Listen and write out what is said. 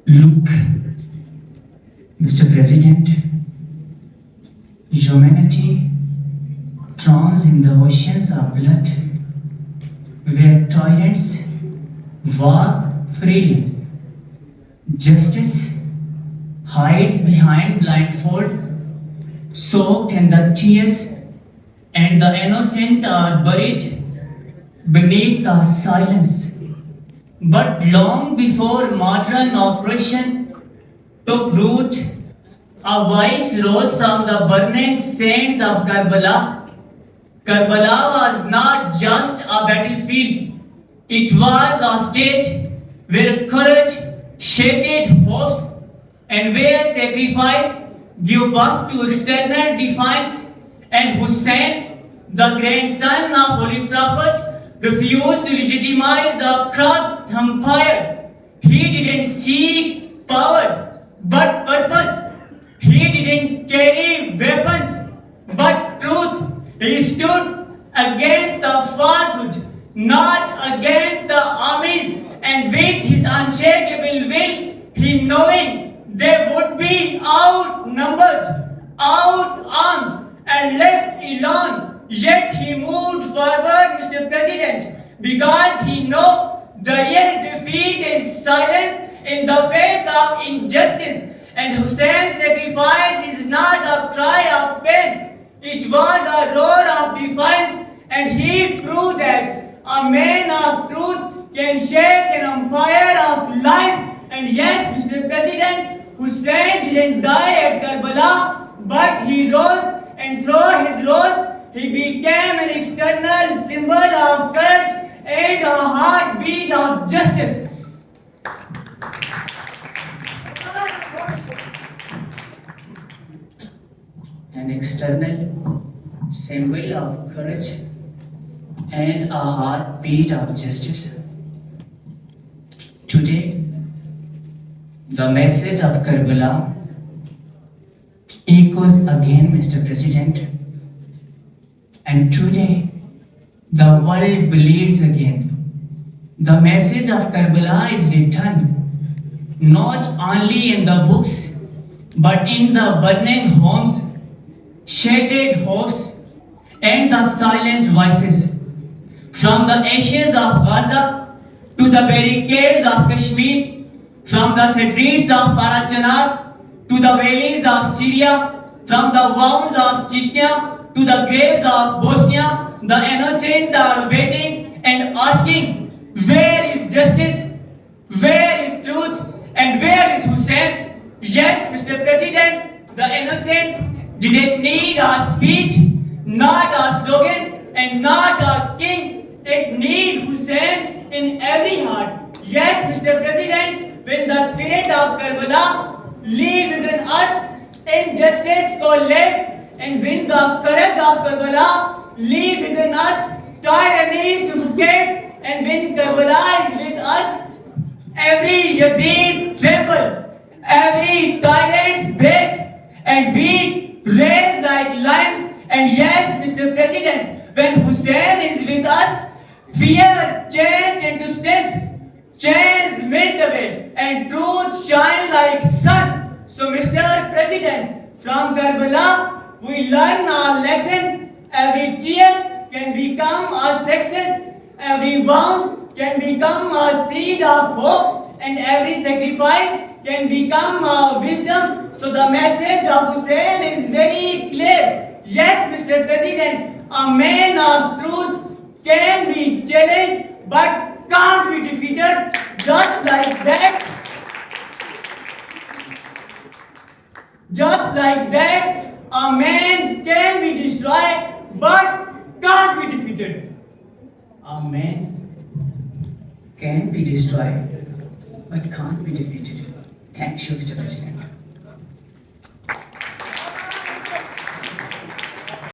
Look, Mr. President, humanity drowns in the oceans of blood, where tyrants walk freely. Justice hides behind blindfold, soaked in the tears, and the innocent are buried beneath the silence. But long before modern oppression took root, a voice rose from the burning sands of Karbala. Karbala was not just a battlefield, it was a stage where courage shaded hopes and where sacrifice gave birth to external defiance. And Hussein, the grandson of Holy Prophet, refused to legitimize the corrupt empire. He didn't seek power but purpose. He didn't carry weapons but truth. He stood against the falsehood, not against the armies, and with his unshakable will, he knowing they would be outnumbered, outarmed, and left alone. Yet he moved forward, Mr. President, because he know the real defeat is silence in the face of injustice. And Hussein's sacrifice is not a cry of pain, it was a roar of defiance, and he proved that a man of truth can shake an empire of lies. And yes, Mr. President, Hussein didn't die at Karbala, but he rose, and through his rose, he became an external symbol of courage and a heartbeat of justice. An external symbol of courage and a heartbeat of justice. Today, the message of Karbala echoes again, Mr. President. And today, the world believes again. The message of Karbala is written not only in the books, but in the burning homes, shaded hopes, and the silent voices. From the ashes of Gaza to the barricades of Kashmir, from the streets of Parachanar to the valleys of Syria, from the wounds of Chechnya to the graves of Bosnia, the innocent are waiting and asking, where is justice? Where is truth? And where is Hussein? Yes, Mr. President, the innocent didn't need a speech, not a slogan, and not a king. It needs Hussein in every heart. Yes, Mr. President, when the spirit of Karbala lives within us, injustice collapses. And when the courage of Karbala lives within us, tyranny suffocates. And when Karbala is with us, every Yazid tremble, every tyrant break, and we raise like lions. And yes, Mr. President, when Hussein is with us, fear change into strength, chains melt away, and truth shine like sun. So, Mr. President, from Karbala, we learn our lesson. Every tear can become a success. Every wound can become a seed of hope. And every sacrifice can become a wisdom. So the message of Hussein is very clear. Yes, Mr. President, a man of truth can be challenged but can't be defeated. Just like that, a man can be destroyed but can't be defeated. A man can be destroyed but can't be defeated. Thank you, Mr. President.